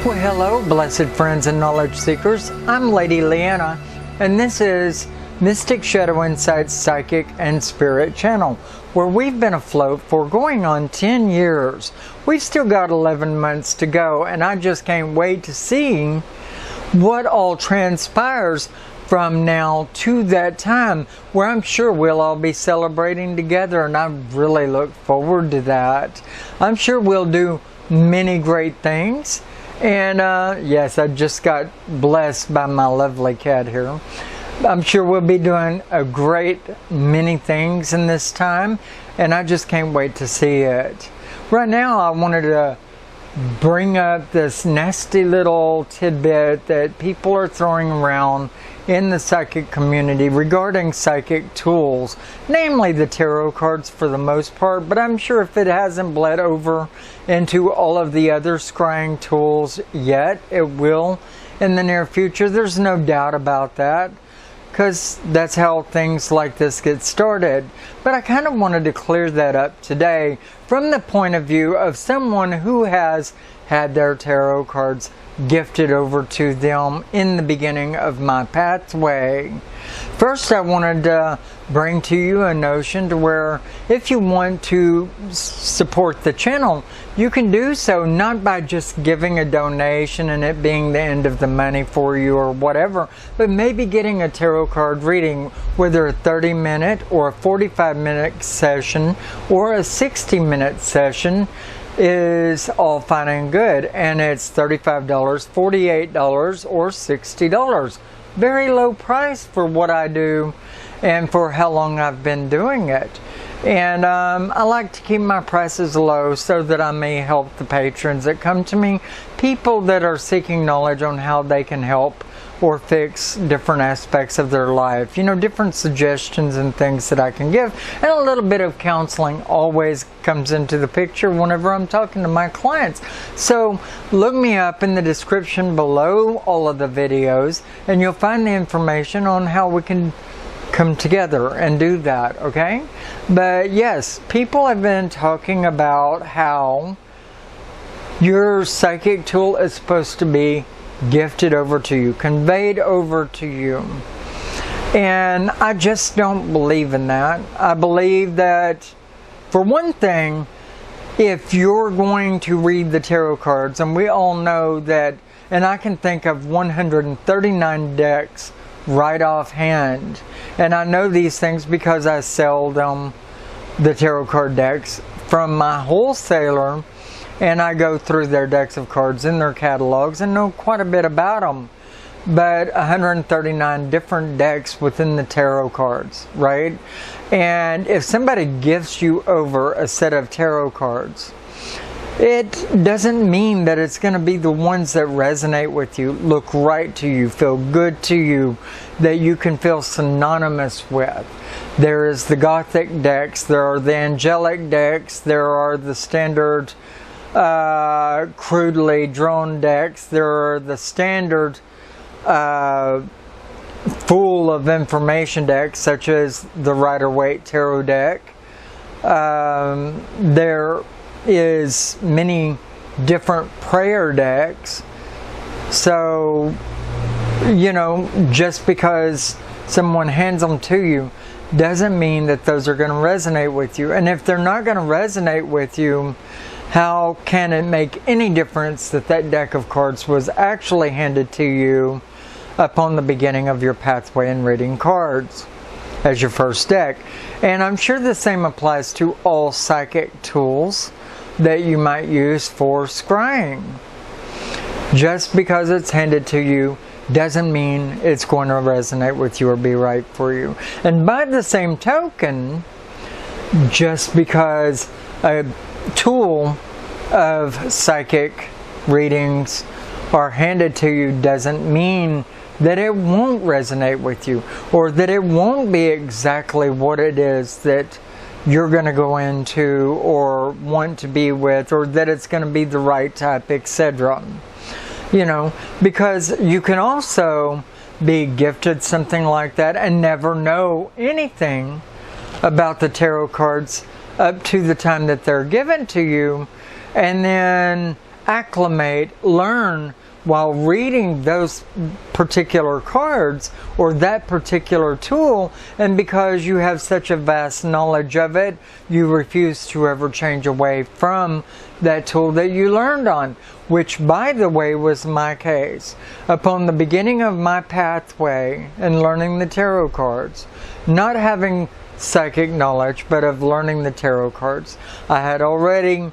Well, hello, blessed friends and knowledge seekers. I'm Lady Leeanna, and this is Mystic Shadow Insight Psychic and Spirit Channel, where we've been afloat for going on 10 years. We've still got 11 months to go, and I just can't wait to see what all transpires from now to that time, where I'm sure we'll all be celebrating together, and I really look forward to that. I'm sure we'll do many great things. And yes, I just got blessed by my lovely cat here. I'm sure we'll be doing a great many things in this time, and I just can't wait to see it. Right now, I wanted to bring up this nasty little tidbit that people are throwing around in the psychic community regarding psychic tools, namely the tarot cards for the most part, but I'm sure if it hasn't bled over into all of the other scrying tools yet, it will in the near future. There's no doubt about that, because that's how things like this get started. But I kind of wanted to clear that up today from the point of view of someone who has had their tarot cards gifted over to them in the beginning of my pathway. First, I wanted to bring to you a notion to where if you want to support the channel, you can do so not by just giving a donation and it being the end of the money for you or whatever, but maybe getting a tarot card reading, whether a 30-minute or a 45-minute session or a 60-minute session is all fine and good, and it's $35, $48, or $60. Very low price for what I do and for how long I've been doing it. And I like to keep my prices low so that I may help the patrons that come to me, people that are seeking knowledge on how they can help or fix different aspects of their life. You know, different suggestions and things that I can give. And a little bit of counseling always comes into the picture whenever I'm talking to my clients. So look me up in the description below all of the videos, and you'll find the information on how we can come together and do that, okay? But yes, people have been talking about how your psychic tool is supposed to be gifted over to you, conveyed over to you. And I just don't believe in that. I believe that, for one thing, if you're going to read the tarot cards, and we all know that, and I can think of 139 decks right offhand, and I know these things because I sell them, the tarot card decks, from my wholesaler, and I go through their decks of cards in their catalogs and know quite a bit about them. But 139 different decks within the tarot cards, right? And if somebody gifts you over a set of tarot cards, it doesn't mean that it's going to be the ones that resonate with you, look right to you, feel good to you, that you can feel synonymous with. There is the Gothic decks, there are the angelic decks, there are the standard crudely drawn decks, there are the standard full of information decks, such as the Rider-Waite tarot deck. There is many different prayer decks. So, you know, just because someone hands them to you doesn't mean that those are going to resonate with you. And if they're not going to resonate with you, how can it make any difference that that deck of cards was actually handed to you upon the beginning of your pathway in reading cards as your first deck? And I'm sure the same applies to all psychic tools that you might use for scrying. Just because it's handed to you doesn't mean it's going to resonate with you or be right for you. And by the same token, just because a tool of psychic readings are handed to you doesn't mean that it won't resonate with you, or that it won't be exactly what it is that you're going to go into or want to be with, or that it's going to be the right type, etc. You know, because you can also be gifted something like that and never know anything about the tarot cards up to the time that they're given to you, and then acclimate, learn while reading those particular cards or that particular tool, and because you have such a vast knowledge of it, you refuse to ever change away from that tool that you learned on, which, by the way, was my case. Upon the beginning of my pathway in learning the tarot cards, not having psychic knowledge, but of learning the tarot cards, I had already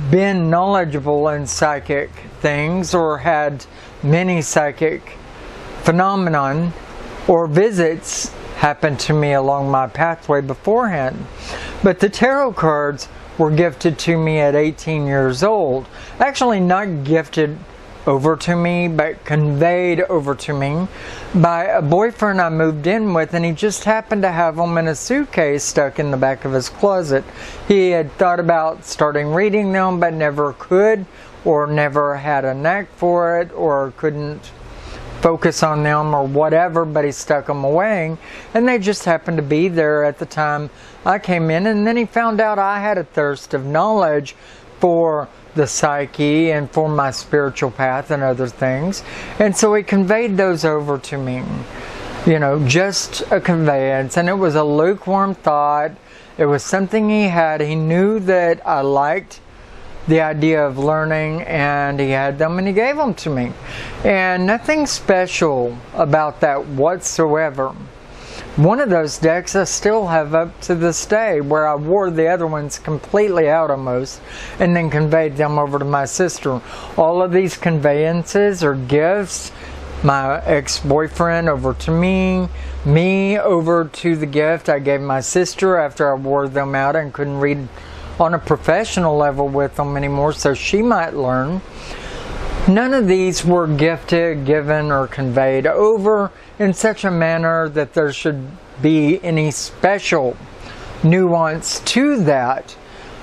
been knowledgeable in psychic things or had many psychic phenomenon or visits happen to me along my pathway beforehand. But the tarot cards were gifted to me at 18 years old. Actually, not gifted over to me, but conveyed over to me by a boyfriend I moved in with, and he just happened to have them in a suitcase stuck in the back of his closet. He had thought about starting reading them, but never could, or never had a knack for it, or couldn't focus on them or whatever, but he stuck them away, and they just happened to be there at the time I came in. And then he found out I had a thirst of knowledge for the psyche and for my spiritual path and other things, and so he conveyed those over to me, you know, just a conveyance. And it was a lukewarm thought. It was something he had. He knew that I liked the idea of learning, and he had them and he gave them to me, and nothing special about that whatsoever. One of those decks I still have up to this day, where I wore the other ones completely out almost, and then conveyed them over to my sister. All of these conveyances or gifts, my ex-boyfriend over to me over to the gift I gave my sister after I wore them out and couldn't read on a professional level with them anymore, so she might learn. None of these were gifted, given, or conveyed over in such a manner that there should be any special nuance to that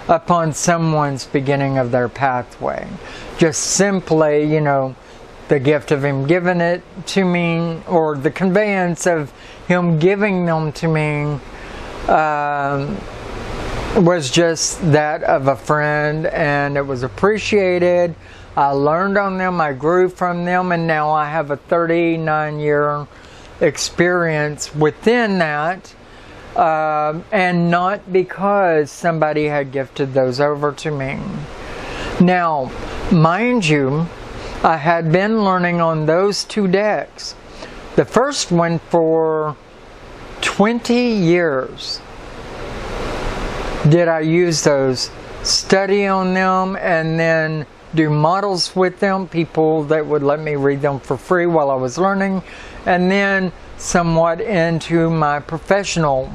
upon someone's beginning of their pathway. Just simply, you know, the gift of him giving it to me, or the conveyance of him giving them to me, was just that of a friend, and it was appreciated. I learned on them, I grew from them, and now I have a 39-year experience within that, and not because somebody had gifted those over to me. Now, mind you, I had been learning on those two decks. The first one for 20 years did I use those, study on them, and then do models with them, people that would let me read them for free while I was learning, and then somewhat into my professional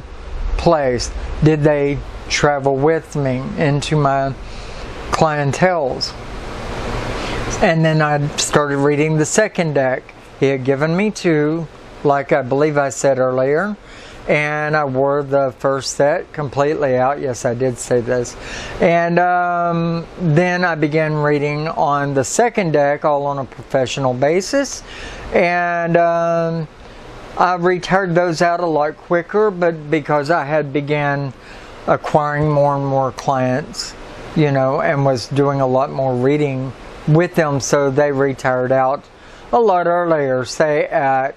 place. Did they travel with me into my clientels? And then I started reading the second deck. He had given me two, like I believe I said earlier, and I wore the first set completely out. Yes, I did say this. And then I began reading on the second deck, all on a professional basis. And I retired those out a lot quicker, but because I had began acquiring more and more clients, you know, and was doing a lot more reading with them, so they retired out a lot earlier, say at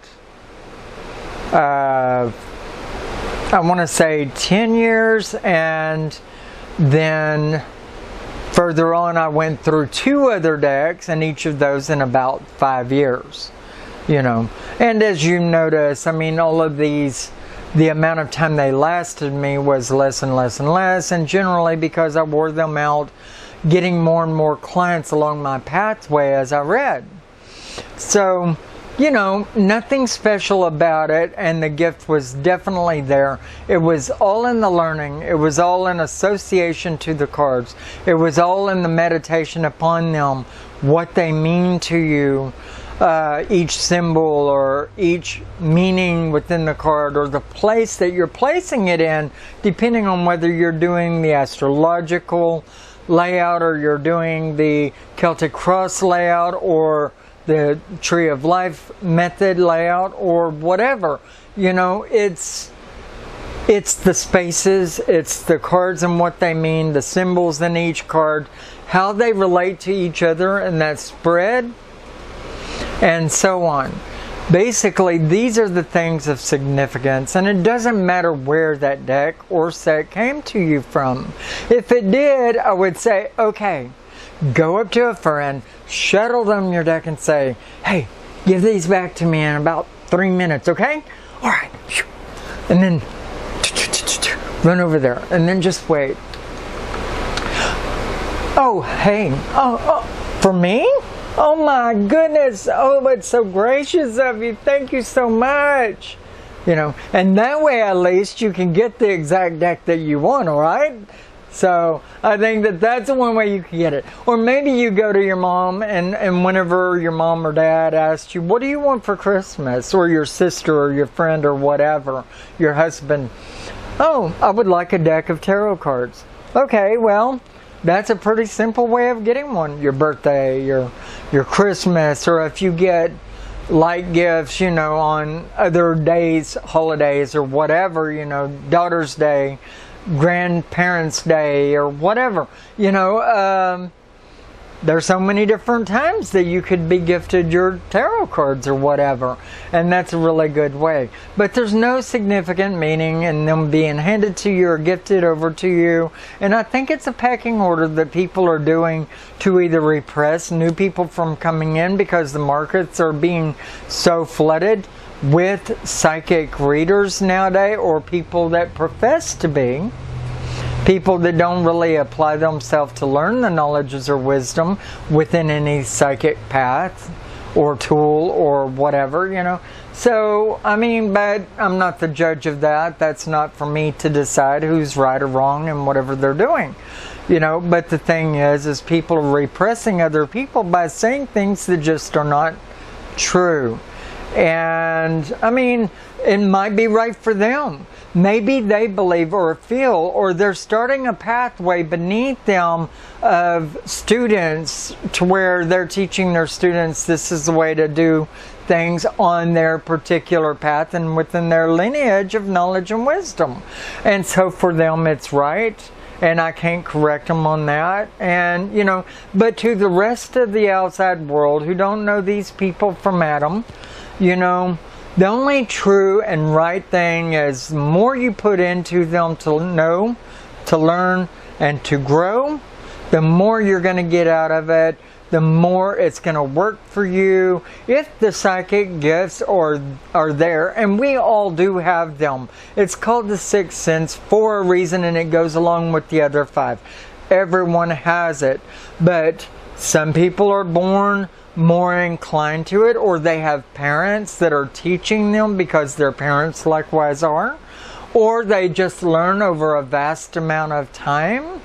I want to say 10 years, and then further on I went through two other decks, and each of those in about 5 years, you know. And as you notice, I mean, all of these, the amount of time they lasted me was less and less and less, and generally because I wore them out, getting more and more clients along my pathway as I read. So, you know, nothing special about it, and the gift was definitely there. It was all in the learning. It was all in association to the cards. It was all in the meditation upon them, what they mean to you, each symbol or each meaning within the card, or the place that you're placing it in, depending on whether you're doing the astrological layout, or you're doing the Celtic cross layout, or the Tree of Life method layout, or whatever. You know, it's It's the spaces, it's the cards and what they mean, the symbols in each card, how they relate to each other and that spread, and so on. Basically, these are the things of significance, and it doesn't matter where that deck or set came to you from. If it did, I would say, okay, go up to a friend, shuttle them your deck and say, hey, give these back to me in about 3 minutes, okay? All right. And then run over there, and then just wait. Oh, hey, oh, for me? Oh my goodness, oh, it's so gracious of you, thank you so much. You know, and that way at least you can get the exact deck that you want, all right? So I think that that's one way you can get it. Or maybe you go to your mom and whenever your mom or dad asks you, what do you want for Christmas? Or your sister or your friend or whatever, your husband. Oh, I would like a deck of tarot cards. Okay, well, that's a pretty simple way of getting one. Your birthday, your Christmas, or if you get light gifts, you know, on other days, holidays or whatever, you know, Daughter's Day, Grandparents' Day or whatever, you know, there's so many different times that you could be gifted your tarot cards or whatever, and that's a really good way. But there's no significant meaning in them being handed to you or gifted over to you, and I think it's a pecking order that people are doing to either repress new people from coming in because the markets are being so flooded with psychic readers nowadays, or people that profess to be. People that don't really apply themselves to learn the knowledges or wisdom within any psychic path or tool or whatever, you know. So, I mean, but I'm not the judge of that. That's not for me to decide who's right or wrong in whatever they're doing, you know. But the thing is people are repressing other people by saying things that just are not true. And, I mean, it might be right for them. Maybe they believe or feel, or they're starting a pathway beneath them of students to where they're teaching their students this is the way to do things on their particular path and within their lineage of knowledge and wisdom. And so for them it's right, and I can't correct them on that. And, you know, but to the rest of the outside world who don't know these people from Adam, you know, the only true and right thing is the more you put into them to know, to learn, and to grow, the more you're going to get out of it, the more it's going to work for you. If the psychic gifts are there, and we all do have them. It's called the sixth sense for a reason, and it goes along with the other 5. Everyone has it, but some people are born more inclined to it, or they have parents that are teaching them because their parents likewise are, or they just learn over a vast amount of time,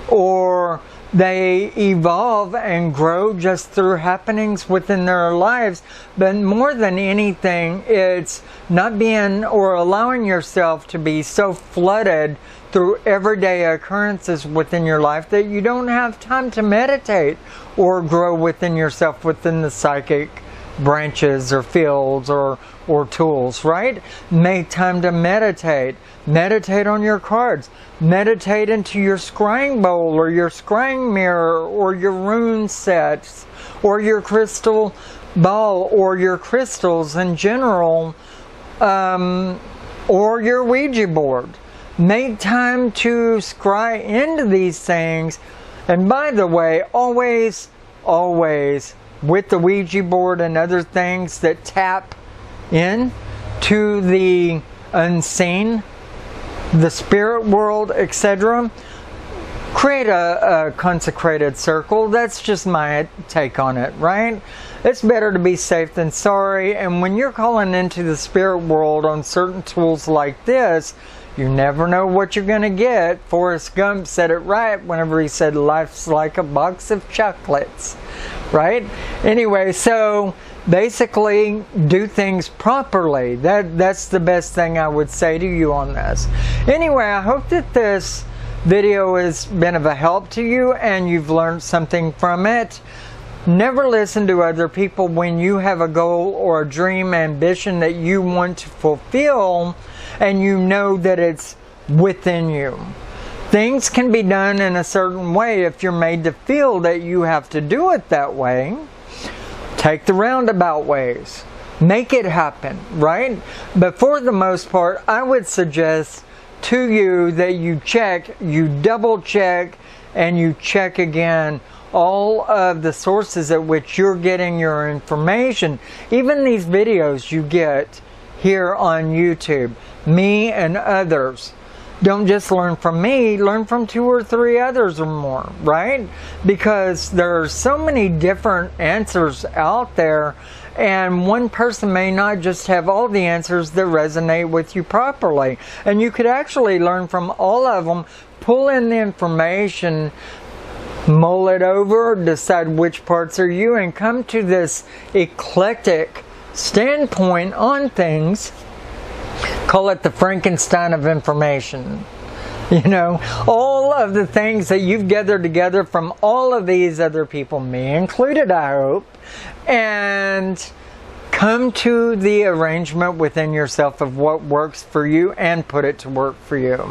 or they evolve and grow just through happenings within their lives. But more than anything, it's not being or allowing yourself to be so flooded through everyday occurrences within your life that you don't have time to meditate or grow within yourself within the psychic branches or fields or tools, right? Make time to meditate. Meditate on your cards. Meditate into your scrying bowl or your scrying mirror or your rune sets or your crystal ball or your crystals in general, or your Ouija board. Make time to scry into these things. And by the way, always with the Ouija board and other things that tap in to the unseen, the spirit world, etc., create a consecrated circle. That's just my take on it, right? It's better to be safe than sorry. And when you're calling into the spirit world on certain tools like this, you never know what you're going to get. Forrest Gump said it right whenever he said life's like a box of chocolates, right? Anyway, so basically do things properly. That's the best thing I would say to you on this. Anyway, I hope that this video has been of a help to you and you've learned something from it. Never listen to other people when you have a goal or a dream, ambition that you want to fulfill and you know that it's within you. Things can be done in a certain way if you're made to feel that you have to do it that way. Take the roundabout ways. Make it happen, right? But for the most part, I would suggest to you that you check, you double check, and you check again all of the sources at which you're getting your information. Even these videos you get here on YouTube, me and others. Don't just learn from me, learn from 2 or 3 others or more, right? Because there are so many different answers out there, and one person may not just have all the answers that resonate with you properly. And you could actually learn from all of them, pull in the information, mull it over, decide which parts are you, and come to this eclectic standpoint on things. Call it the Frankenstein of information. You know, all of the things that you've gathered together from all of these other people, me included, I hope, and come to the arrangement within yourself of what works for you and put it to work for you.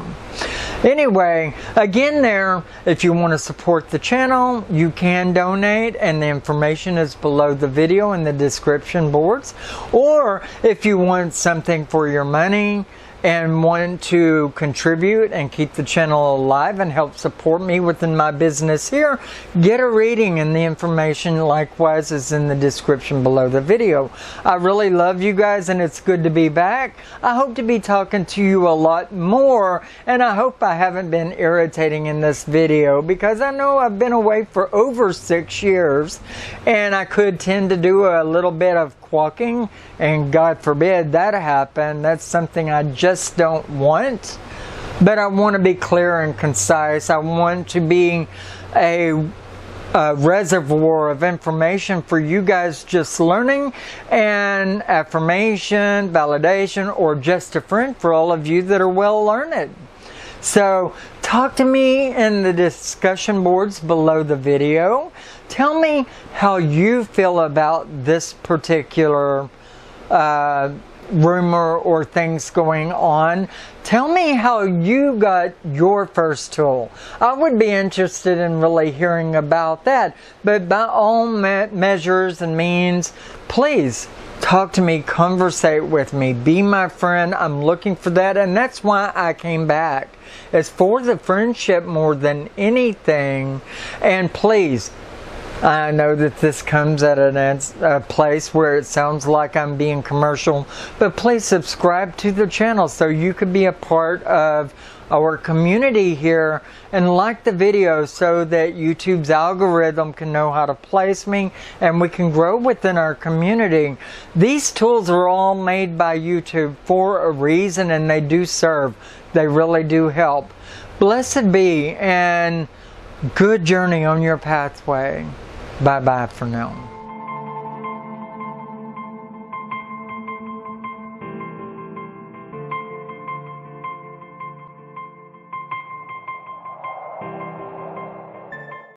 Anyway, again there, if you want to support the channel, you can donate, and the information is below the video in the description boards. Or if you want something for your money and want to contribute and keep the channel alive and help support me within my business here, get a reading, and the information likewise is in the description below the video. I really love you guys, and it's good to be back. I hope to be talking to you a lot more, and I hope I haven't been irritating in this video, because I know I've been away for over 6 years, and I could tend to do a little bit of quacking, and God forbid that happen. That's something I just don't want. But I want to be clear and concise. I want to be a reservoir of information for you guys just learning, and affirmation, validation, or just a friend for all of you that are well learned. So talk to me in the discussion boards below the video. Tell me how you feel about this particular rumor or things going on. Tell me how you got your first tool. I would be interested in really hearing about that. But by all measures and means, please talk to me, conversate with me, be my friend. I'm looking for that, and that's why I came back. It's for the friendship more than anything. And please, I know that this comes at a place where it sounds like I'm being commercial, but please subscribe to the channel so you could be a part of our community here, and like the video so that YouTube's algorithm can know how to place me and we can grow within our community. These tools are all made by YouTube for a reason, and they do serve. They really do help. Blessed be, and good journey on your pathway. Bye-bye for now.